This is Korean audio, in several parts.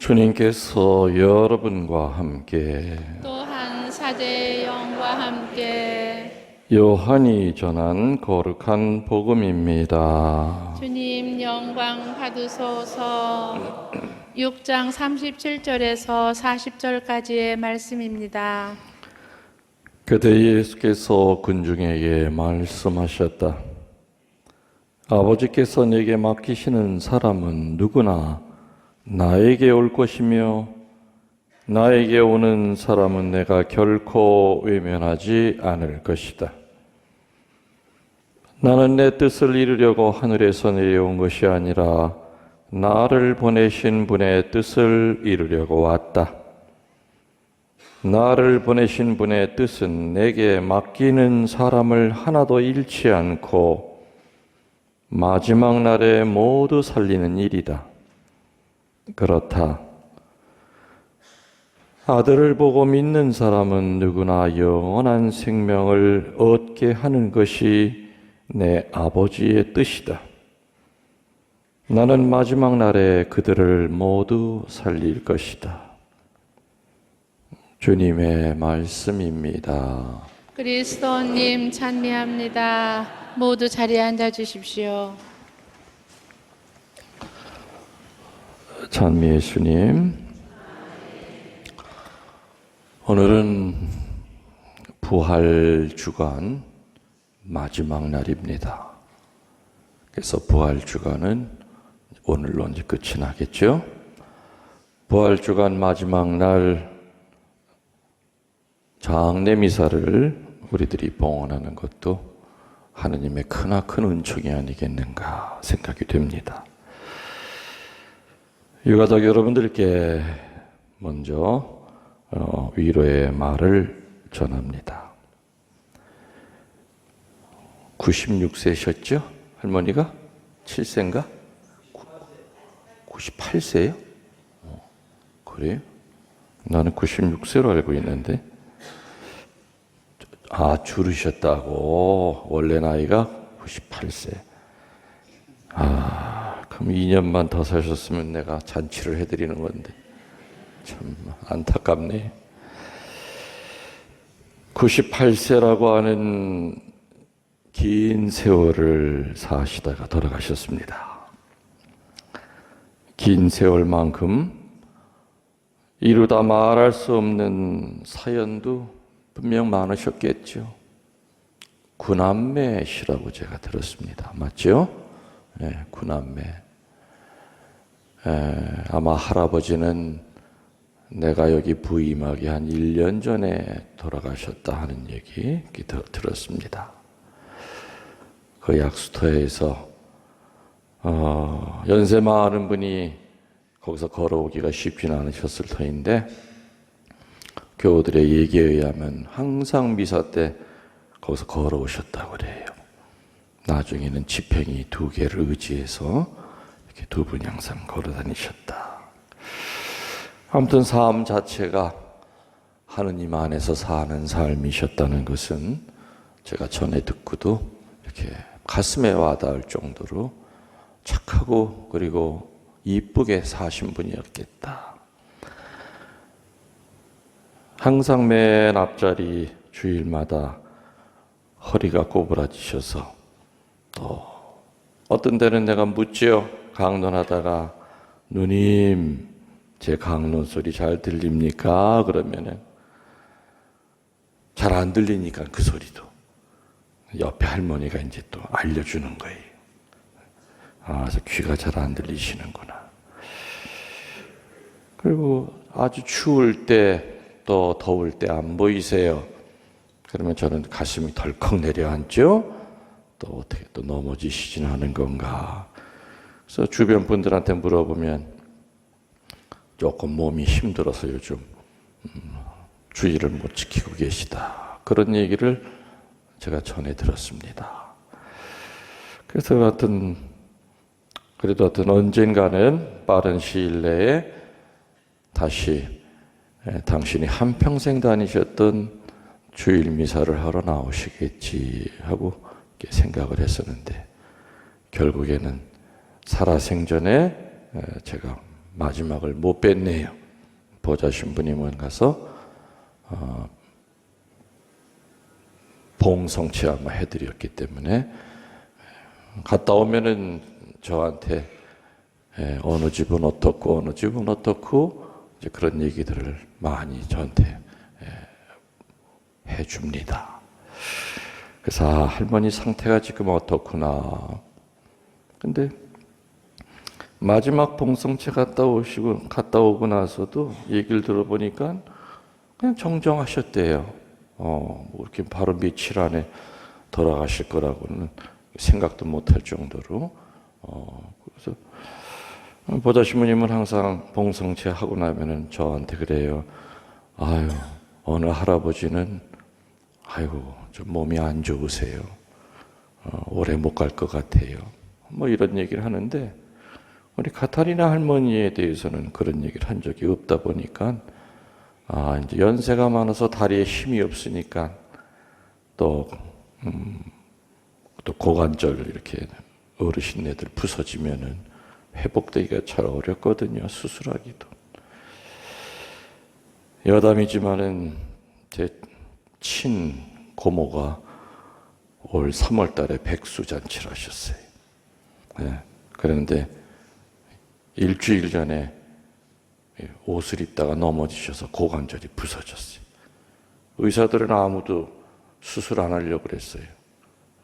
주님께서 여러분과 함께 또한 사제의 영과 함께 요한이 전한 거룩한 복음입니다. 주님 영광 받으소서. 6장 37절에서 40절까지의 말씀입니다. 그때 예수께서 군중에게 말씀하셨다. 아버지께서 내게 맡기시는 사람은 누구나 나에게 올 것이며 나에게 오는 사람은 내가 결코 외면하지 않을 것이다. 나는 내 뜻을 이루려고 하늘에서 내려온 것이 아니라 나를 보내신 분의 뜻을 이루려고 왔다. 나를 보내신 분의 뜻은 내게 맡기는 사람을 하나도 잃지 않고 마지막 날에 모두 살리는 일이다. 그렇다. 아들을 보고 믿는 사람은 누구나 영원한 생명을 얻게 하는 것이 내 아버지의 뜻이다. 나는 마지막 날에 그들을 모두 살릴 것이다. 주님의 말씀입니다. 그리스도님 찬미합니다. 모두 자리에 앉아 주십시오. 찬미의 주님, 오늘은 부활주간 마지막 날입니다. 그래서 부활주간은 오늘로 이제 끝이 나겠죠. 부활주간 마지막 날 장례미사를 우리들이 봉헌하는 것도 하느님의 크나큰 은총이 아니겠는가 생각이 됩니다. 유가족 여러분들께 먼저 위로의 말을 전합니다. 96세셨죠? 할머니가? 7세인가? 98세요? 그래요? 나는 96세로 알고 있는데. 줄으셨다고. 원래 나이가 98세. 그럼 2년만 더 사셨으면 내가 잔치를 해드리는 건데. 참 안타깝네. 98세라고 하는 긴 세월을 사시다가 돌아가셨습니다. 긴 세월만큼 이루다 말할 수 없는 사연도 분명 많으셨겠죠. 구남매시라고 제가 들었습니다. 맞죠? 네, 구남매. 아마 할아버지는 내가 여기 부임하기 한 1년 전에 돌아가셨다 하는 얘기 들었습니다. 그 약수터에서 연세 많은 분이 거기서 걸어오기가 쉽지는 않으셨을 터인데 교우들의 얘기에 의하면 항상 미사 때 거기서 걸어오셨다고 그래요. 나중에는 지팽이 2개를 의지해서 이렇게 두 분이 항상 걸어다니셨다. 아무튼 삶 자체가 하느님 안에서 사는 삶이셨다는 것은 제가 전에 듣고도 이렇게 가슴에 와닿을 정도로 착하고 그리고 이쁘게 사신 분이었겠다. 항상 맨 앞자리 주일마다 허리가 꼬부라지셔서 또 어떤 때는 내가 묻지요. 강론하다가 누님 제 강론 소리 잘 들립니까? 그러면은 잘 안 들리니까 그 소리도 옆에 할머니가 이제 또 알려주는 거예요. 그래서 귀가 잘 안 들리시는구나. 그리고 아주 추울 때 또 더울 때 안 보이세요. 그러면 저는 가슴이 덜컥 내려앉죠. 또 어떻게 또 넘어지시진 않은 건가. 그래서 주변 분들한테 물어보면 조금 몸이 힘들어서 요즘 주의를 못 지키고 계시다. 그런 얘기를 제가 전해 들었습니다. 그래서 그래도 언젠가는 빠른 시일 내에 다시 당신이 한평생 다니셨던 주일 미사를 하러 나오시겠지 하고 생각을 했었는데 결국에는 살아생전에 제가 마지막을 못 뵀네요. 보좌 신부님은 가서 봉성체 아마 해드렸기 때문에 갔다 오면은 저한테 어느 집은 어떻고 어느 집은 어떻고 이제 그런 얘기들을 많이 저한테 해줍니다. 그래서 할머니 상태가 지금 어떻구나. 근데 마지막 봉성체 갔다 오고 나서도 얘기를 들어보니까 그냥 정정하셨대요. 뭐 이렇게 바로 며칠 안에 돌아가실 거라고는 생각도 못할 정도로. 그래서 보좌 신부님은 항상 봉성체 하고 나면은 저한테 그래요. 아유, 어느 할아버지는 아이고 좀 몸이 안 좋으세요. 오래 못 갈 것 같아요. 뭐 이런 얘기를 하는데 우리 카타리나 할머니에 대해서는 그런 얘기를 한 적이 없다 보니까 이제 연세가 많아서 다리에 힘이 없으니까 또 고관절 이렇게 어르신네들 부서지면은 회복되기가 잘 어렵거든요. 수술하기도. 여담이지만은 제 친 고모가 올 3월 달에 백수잔치를 하셨어요. 네. 그런데 일주일 전에 옷을 입다가 넘어지셔서 고관절이 부서졌어요. 의사들은 아무도 수술 안 하려고 그랬어요.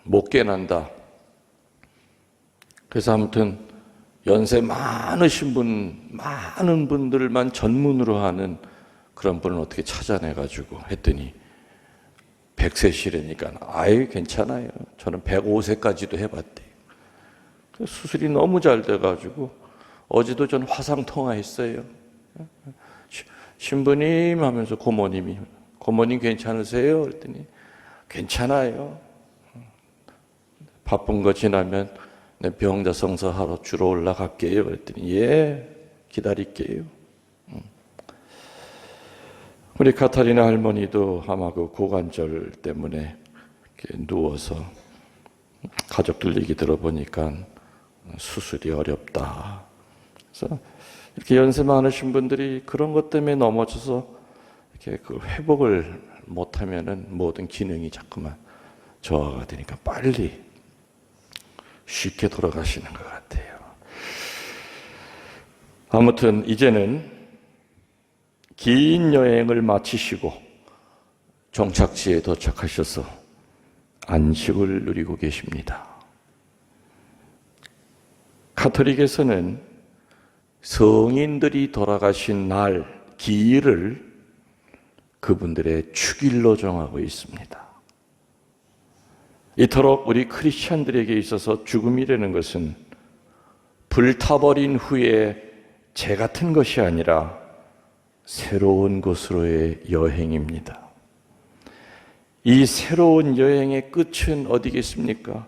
못 깨난다. 그래서 아무튼 연세 많으신 많은 분들만 전문으로 하는 그런 분을 어떻게 찾아내가지고 했더니 100세시라니까 아유 괜찮아요. 저는 105세까지도 해봤대요. 수술이 너무 잘 돼가지고 어제도 전 화상 통화했어요. 신부님 하면서 고모님 괜찮으세요? 그랬더니 괜찮아요. 바쁜 거 지나면 내 병자 성서하러 주로 올라갈게요. 그랬더니 예 기다릴게요. 우리 카타리나 할머니도 아마 그 고관절 때문에 이렇게 누워서 가족들 얘기 들어보니까 수술이 어렵다. 그래서 이렇게 연세 많으신 분들이 그런 것 때문에 넘어져서 이렇게 그 회복을 못하면은 모든 기능이 자꾸만 저하가 되니까 빨리 쉽게 돌아가시는 것 같아요. 아무튼 이제는 긴 여행을 마치시고 종착지에 도착하셔서 안식을 누리고 계십니다. 가톨릭에서는 성인들이 돌아가신 날 기일을 그분들의 축일로 정하고 있습니다. 이토록 우리 크리스찬들에게 있어서 죽음이라는 것은 불타버린 후에 재 같은 것이 아니라 새로운 곳으로의 여행입니다. 이 새로운 여행의 끝은 어디겠습니까?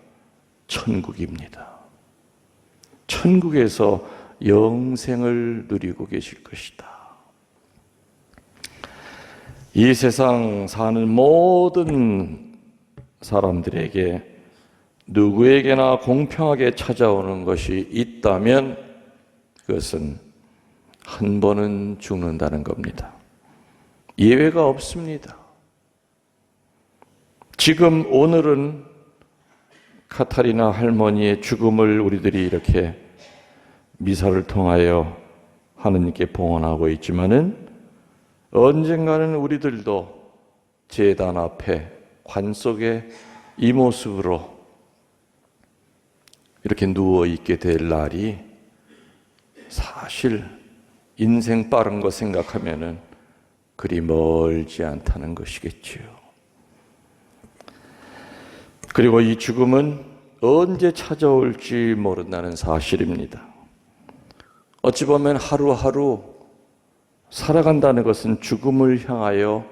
천국입니다. 천국에서 영생을 누리고 계실 것이다. 이 세상 사는 모든 사람들에게 누구에게나 공평하게 찾아오는 것이 있다면 그것은 한 번은 죽는다는 겁니다. 예외가 없습니다. 지금 오늘은 카타리나 할머니의 죽음을 우리들이 이렇게 미사를 통하여 하느님께 봉헌하고 있지만은 언젠가는 우리들도 제단 앞에 관 속에 이 모습으로 이렇게 누워 있게 될 날이 사실 인생 빠른 거 생각하면은 그리 멀지 않다는 것이겠지요. 그리고 이 죽음은 언제 찾아올지 모른다는 사실입니다. 어찌 보면 하루하루 살아간다는 것은 죽음을 향하여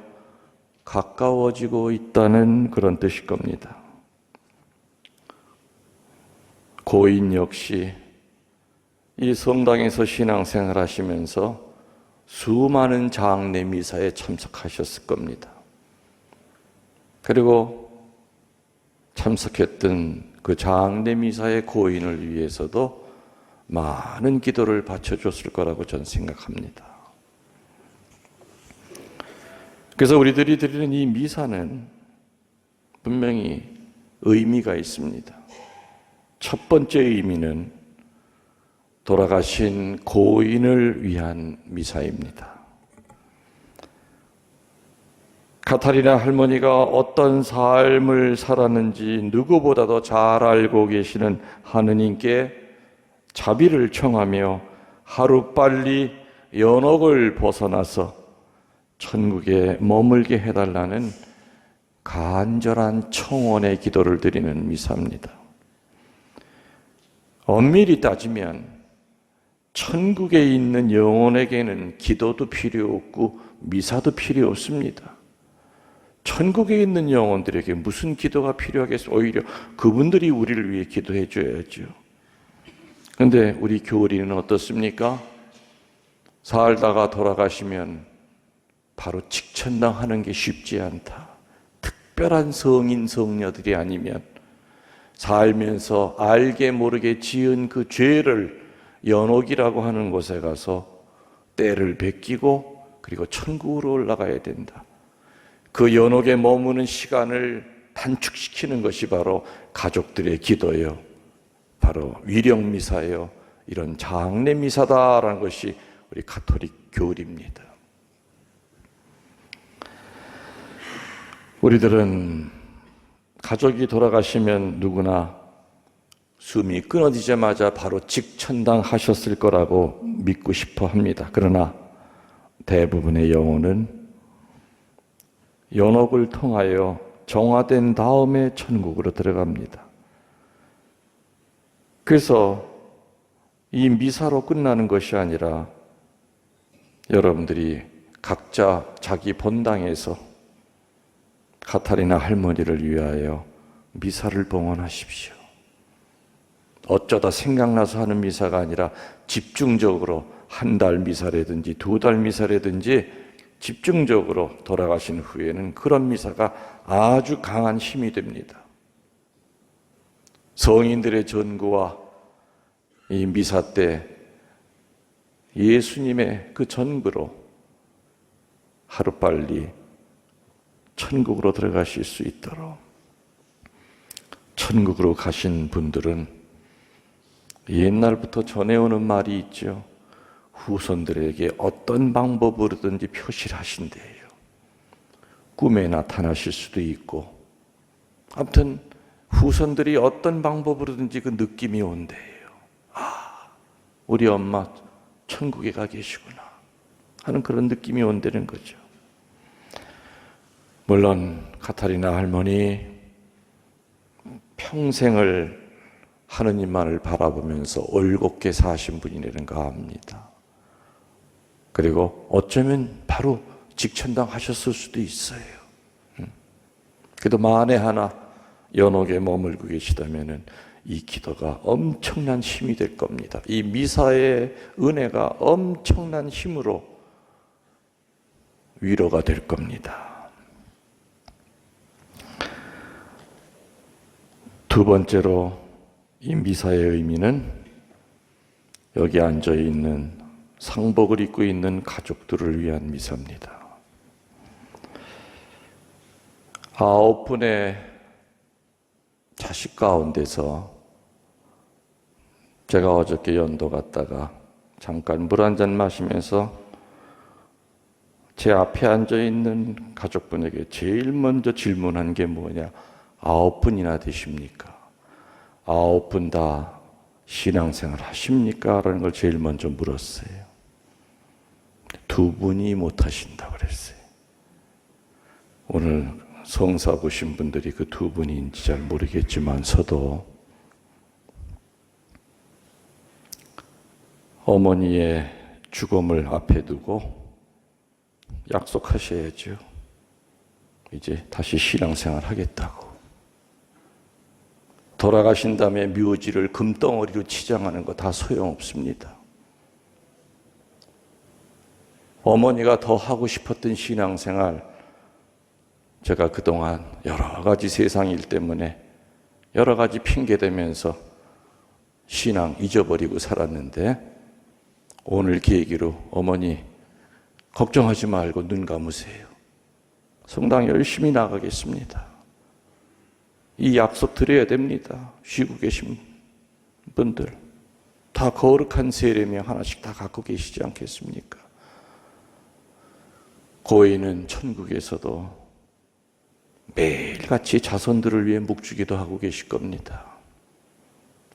가까워지고 있다는 그런 뜻일 겁니다. 고인 역시 이 성당에서 신앙생활 하시면서 수많은 장례 미사에 참석하셨을 겁니다. 그리고 참석했던 그 장례 미사의 고인을 위해서도 많은 기도를 바쳐줬을 거라고 저는 생각합니다. 그래서 우리들이 드리는 이 미사는 분명히 의미가 있습니다. 첫 번째 의미는 돌아가신 고인을 위한 미사입니다. 카타리나 할머니가 어떤 삶을 살았는지 누구보다도 잘 알고 계시는 하느님께 자비를 청하며 하루빨리 연옥을 벗어나서 천국에 머물게 해달라는 간절한 청원의 기도를 드리는 미사입니다. 엄밀히 따지면 천국에 있는 영혼에게는 기도도 필요 없고 미사도 필요 없습니다. 천국에 있는 영혼들에게 무슨 기도가 필요하겠어요? 오히려 그분들이 우리를 위해 기도해 줘야죠. 그런데 우리 교리는 어떻습니까? 살다가 돌아가시면 바로 직천당하는 게 쉽지 않다. 특별한 성인 성녀들이 아니면 살면서 알게 모르게 지은 그 죄를 연옥이라고 하는 곳에 가서 때를 베끼고 그리고 천국으로 올라가야 된다. 그 연옥에 머무는 시간을 단축시키는 것이 바로 가족들의 기도예요. 바로 위령미사예요. 이런 장례미사다라는 것이 우리 가톨릭 교리입니다. 우리들은 가족이 돌아가시면 누구나 숨이 끊어지자마자 바로 직천당 하셨을 거라고 믿고 싶어 합니다. 그러나 대부분의 영혼은 연옥을 통하여 정화된 다음에 천국으로 들어갑니다. 그래서 이 미사로 끝나는 것이 아니라 여러분들이 각자 자기 본당에서 카타리나 할머니를 위하여 미사를 봉헌하십시오. 어쩌다 생각나서 하는 미사가 아니라 집중적으로 한 달 미사라든지 두 달 미사라든지 집중적으로 돌아가신 후에는 그런 미사가 아주 강한 힘이 됩니다. 성인들의 전구와 이 미사 때 예수님의 그 전구로 하루빨리 천국으로 들어가실 수 있도록 천국으로 가신 분들은 옛날부터 전해오는 말이 있죠. 후손들에게 어떤 방법으로든지 표시를 하신대요. 꿈에 나타나실 수도 있고 아무튼 후손들이 어떤 방법으로든지 그 느낌이 온대요. 아, 우리 엄마 천국에 가 계시구나 하는 그런 느낌이 온다는 거죠. 물론 카타리나 할머니 평생을 하느님만을 바라보면서 올곧게 사신 분이라는 거 압니다. 그리고 어쩌면 바로 직천당 하셨을 수도 있어요. 그래도 만에 하나 연옥에 머물고 계시다면 이 기도가 엄청난 힘이 될 겁니다. 이 미사의 은혜가 엄청난 힘으로 위로가 될 겁니다. 두 번째로 이 미사의 의미는 여기 앉아 있는 상복을 입고 있는 가족들을 위한 미사입니다. 9분의 자식 가운데서 제가 어저께 연도 갔다가 잠깐 물 한 잔 마시면서 제 앞에 앉아 있는 가족분에게 제일 먼저 질문한 게 뭐냐? 9분이나 되십니까? 9분 다 신앙생활 하십니까? 라는 걸 제일 먼저 물었어요. 2분이 못 하신다고 그랬어요. 오늘 성사 보신 분들이 그 2분인지 잘 모르겠지만서도 어머니의 죽음을 앞에 두고 약속하셔야죠. 이제 다시 신앙생활 하겠다고. 돌아가신 다음에 묘지를 금덩어리로 치장하는 거 다 소용없습니다. 어머니가 더 하고 싶었던 신앙생활, 제가 그동안 여러 가지 세상 일 때문에 여러 가지 핑계 대면서 신앙 잊어버리고 살았는데 오늘 계기로 어머니 걱정하지 말고 눈 감으세요. 성당 열심히 나가겠습니다. 이 약속 드려야 됩니다. 쉬고 계신 분들 다 거룩한 세례명 하나씩 다 갖고 계시지 않겠습니까? 고인은 천국에서도 매일같이 자손들을 위해 묵주기도 하고 계실 겁니다.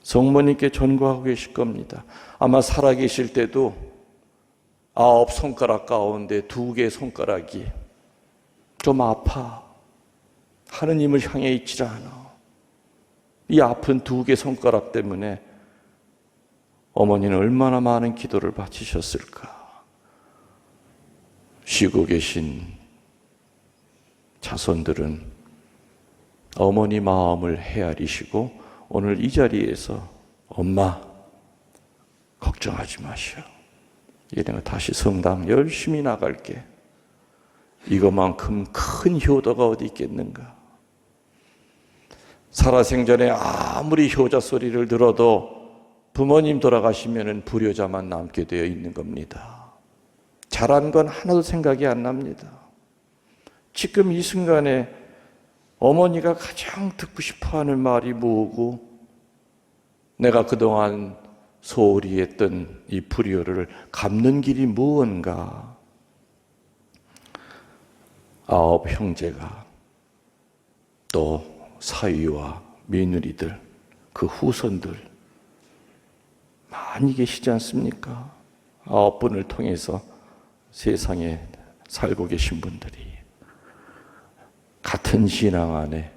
성모님께 전거하고 계실 겁니다. 아마 살아계실 때도 9 손가락 가운데 2개 손가락이 좀 아파. 하느님을 향해 있질 않아. 이 아픈 2개 손가락 때문에 어머니는 얼마나 많은 기도를 바치셨을까. 쉬고 계신 자손들은 어머니 마음을 헤아리시고 오늘 이 자리에서 엄마 걱정하지 마시오. 얘네가 다시 성당 열심히 나갈게. 이거만큼 큰 효도가 어디 있겠는가. 살아생전에 아무리 효자 소리를 들어도 부모님 돌아가시면 불효자만 남게 되어 있는 겁니다. 잘한 건 하나도 생각이 안 납니다. 지금 이 순간에 어머니가 가장 듣고 싶어하는 말이 뭐고 내가 그동안 소홀히 했던 이 불효를 갚는 길이 무언가. 9 형제가 또 사위와 며느리들 그 후손들 많이 계시지 않습니까? 9분을 통해서 세상에 살고 계신 분들이 같은 신앙 안에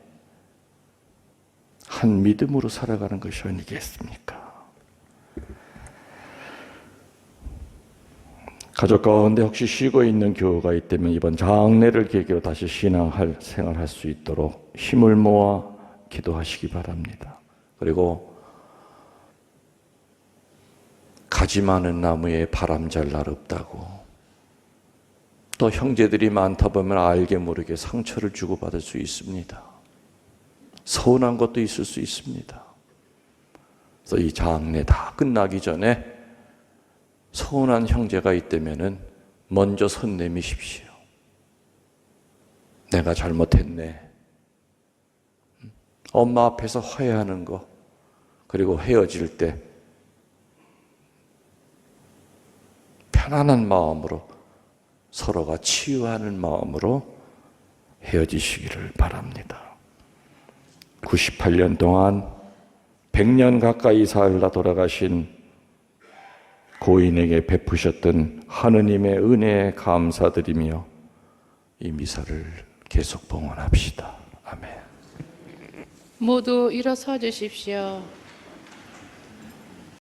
한 믿음으로 살아가는 것이 아니겠습니까? 가족 가운데 혹시 쉬고 있는 교우가 있다면 이번 장례를 계기로 다시 생활할 수 있도록 힘을 모아 기도하시기 바랍니다. 그리고 가지 많은 나무에 바람 잘 날 없다고 또 형제들이 많다 보면 알게 모르게 상처를 주고받을 수 있습니다. 서운한 것도 있을 수 있습니다. 그래서 이 장례 다 끝나기 전에 서운한 형제가 있다면 먼저 손 내미십시오. 내가 잘못했네. 엄마 앞에서 화해하는 거, 그리고 헤어질 때 편안한 마음으로 서로가 치유하는 마음으로 헤어지시기를 바랍니다. 98년 동안 100년 가까이 살다 돌아가신 고인에게 베푸셨던 하느님의 은혜에 감사드리며 이 미사를 계속 봉헌합시다. 아멘. 모두 일어서 주십시오.